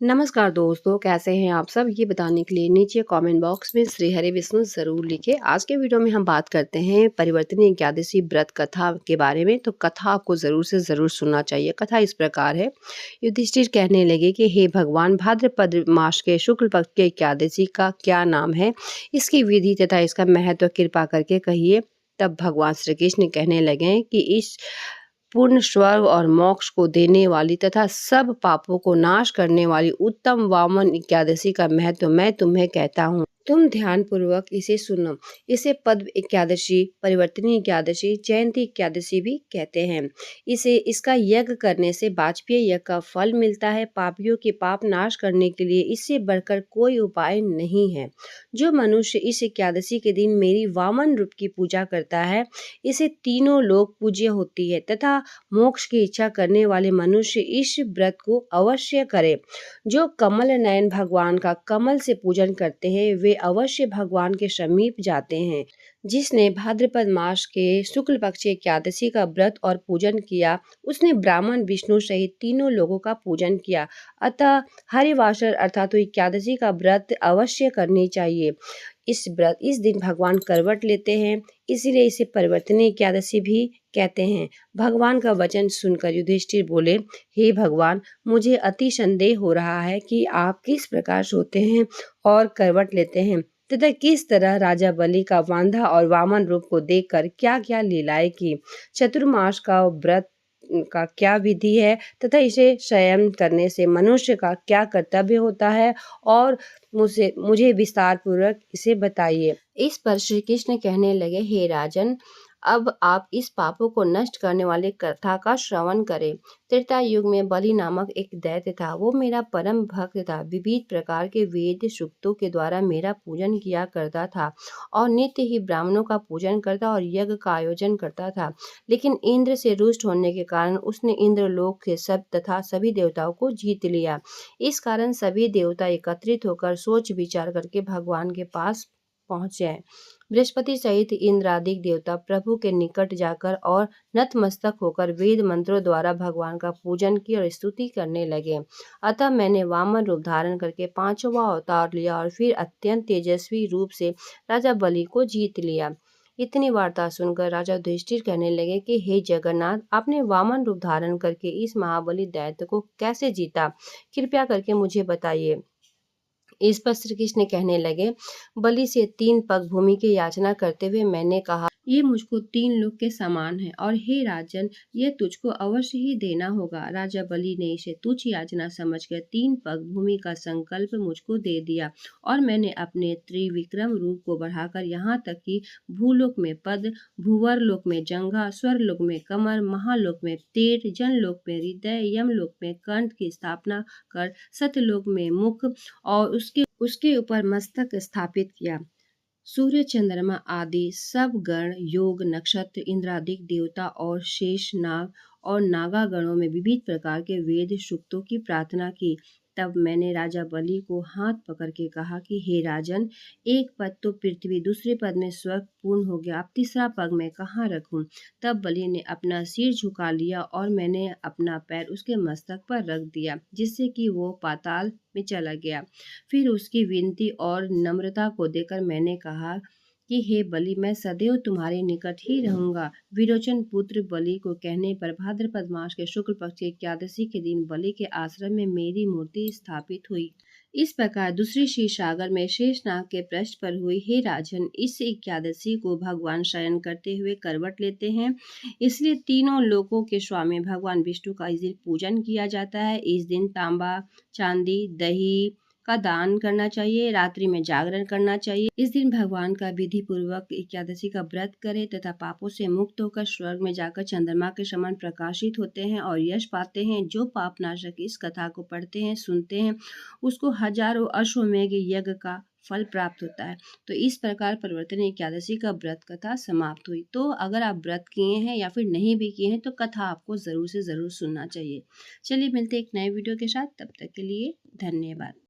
नमस्कार दोस्तों, कैसे हैं आप सब? ये बताने के लिए नीचे कमेंट बॉक्स में श्री हरे विष्णु ज़रूर लिखें। आज के वीडियो में हम बात करते हैं परिवर्तनीय एकादशी व्रत कथा के बारे में। तो कथा आपको ज़रूर से ज़रूर सुनना चाहिए। कथा इस प्रकार है। युधिष्ठिर कहने लगे कि हे भगवान, भाद्रपद मास के शुक्ल पक्ष के एकादशी का क्या नाम है? इसकी विधि तथा इसका महत्व कृपा करके कहिए। तब भगवान श्री कृष्ण कहने लगे कि इस पूर्ण स्वर्ग और मोक्ष को देने वाली तथा सब पापों को नाश करने वाली उत्तम वामन एकादशी का महत्व मैं तुम्हें कहता हूँ। तुम ध्यान पूर्वक इसे सुनो। इसे पद्म एकादशी, परिवर्तनीय एकादशी, जयंती एकादशी भी कहते हैं। इसे इसका यज्ञ करने से वाजपेय यज्ञ का फल मिलता है। पापियों के पाप नाश करने के लिए इससे बढ़कर कोई उपाय नहीं है। जो मनुष्य इस एकादशी के दिन मेरी वामन रूप की पूजा करता है, इसे तीनों लोग पूज्य होती है तथा मोक्ष की इच्छा करने वाले मनुष्य इस व्रत को अवश्य करे। जो कमल नयन भगवान का कमल से पूजन करते हैं, वे अवश्य भगवान के समीप जाते हैं। जिसने भाद्रपद मास के शुक्ल पक्ष एकादशी का व्रत और पूजन किया, उसने ब्राह्मण, विष्णु सहित तीनों लोगों का पूजन किया। अतः हरिवासर अर्थात एकादशी का व्रत अवश्य करनी चाहिए। इस दिन भगवान करवट लेते हैं, इसीलिए इसे परिवर्तनीय एकादशी भी कहते हैं। भगवान का वचन सुनकर युधिष्ठिर बोले, हे भगवान, मुझे अति संदेह हो रहा है कि आप किस प्रकार सोते हैं और करवट लेते हैं तथा किस तरह राजा बलि का वांधा और वामन रूप को देखकर क्या क्या लीलाएं की। चतुर्मास का व्रत का क्या विधि है तथा इसे शयन करने से मनुष्य का क्या कर्तव्य होता है, और मुझे विस्तार पूर्वक इसे बताइए। इस पर श्री कृष्ण कहने लगे, हे राजन, अब आप इस पापों को नष्ट करने वाली कथा का श्रवण करें। त्रेता युग में बलि नामक एक दैत्य था। वो मेरा परम भक्त था। विविध प्रकार के वेद सूक्तों के द्वारा मेरा पूजन किया करता था और नित्य ही ब्राह्मणों का पूजन करता और यज्ञ का आयोजन करता था। लेकिन इंद्र से रुष्ट होने के कारण उसने इंद्रलोक के सब तथा सभी देवताओं को जीत लिया। इस कारण सभी देवता एकत्रित होकर सोच विचार करके भगवान के पास पहुंचे। बृहस्पति सहित इंद्रादिक देवता प्रभु के निकट जाकर और नतमस्तक होकर वेद मंत्रों द्वारा भगवान का पूजन की और स्तुति करने लगे। अतः मैंने वामन रूप धारण करके पांचवा अवतार लिया और फिर अत्यंत तेजस्वी रूप से राजा बलि को जीत लिया। इतनी वार्ता सुनकर राजा युधिष्ठिर कहने लगे कि हे जगन्नाथ, आपने वामन रूप धारण करके इस महाबली दैत्य को कैसे जीता? कृपया करके मुझे बताइए। इस पर श्री कृष्ण कहने लगे, बलि से 3 पग भूमि की याचना करते हुए मैंने कहा, ये मुझको 3 लोक के समान है और हे राजन, यह तुझको अवश्य ही देना होगा। राजा बलि ने इसे तुच्छ याचना समझकर 3 पग भूमि का संकल्प मुझको दे दिया और मैंने अपने त्रिविक्रम रूप को बढ़ाकर यहाँ तक कि भूलोक में पद, भूवर लोक में जंघा, स्वर्लोक में कमर, महालोक में पेट, जनलोक में हृदय, यमलोक में कंठ की स्थापना कर सत्यलोक में मुख और उसके ऊपर मस्तक स्थापित किया। सूर्य, चंद्रमा आदि सब गण, योग, नक्षत्र, इंद्रादिक देवता और शेष नाग और नागा गणों में विविध प्रकार के वेद सूक्तों की प्रार्थना की। तब मैंने राजा बलि को हाथ पकड़ के कहा कि हे राजन, एक पद तो पृथ्वी, दूसरे पद में स्वर्ग पूर्ण हो गया, अब तीसरा पग मैं कहाँ रखूं? तब बलि ने अपना सिर झुका लिया और मैंने अपना पैर उसके मस्तक पर रख दिया, जिससे कि वो पाताल में चला गया। फिर उसकी विनती और नम्रता को देखकर मैंने कहा कि हे बलि, मैं सदैव तुम्हारे निकट ही रहूंगा। विरोचन पुत्र बलि को कहने पर भाद्रपद मास के शुक्ल पक्ष की एकादशी के दिन बलि के आश्रम में मेरी मूर्ति स्थापित हुई। इस प्रकार दूसरी क्षीर सागर में शेषनाग के पृष्ठ पर हुई। हे राजन, इस एकादशी को भगवान शयन करते हुए करवट लेते हैं, इसलिए तीनों लोकों के स्वामी भगवान विष्णु का इस दिन पूजन किया जाता है। इस दिन तांबा, चांदी, दही का दान करना चाहिए। रात्रि में जागरण करना चाहिए। इस दिन भगवान का विधि पूर्वक एकादशी का व्रत करें तथा पापों से मुक्त होकर स्वर्ग में जाकर चंद्रमा के समान प्रकाशित होते हैं और यश पाते हैं। जो पापनाशक इस कथा को पढ़ते हैं, सुनते हैं, उसको हजारों अश्वमेघ यज्ञ का फल प्राप्त होता है। तो इस प्रकार परिवर्तनीय एकादशी का व्रत कथा समाप्त हुई। तो अगर आप व्रत किए हैं या फिर नहीं भी किए हैं, तो कथा आपको जरूर से जरूर सुनना चाहिए। चलिए मिलते एक नए वीडियो के साथ, तब तक के लिए धन्यवाद।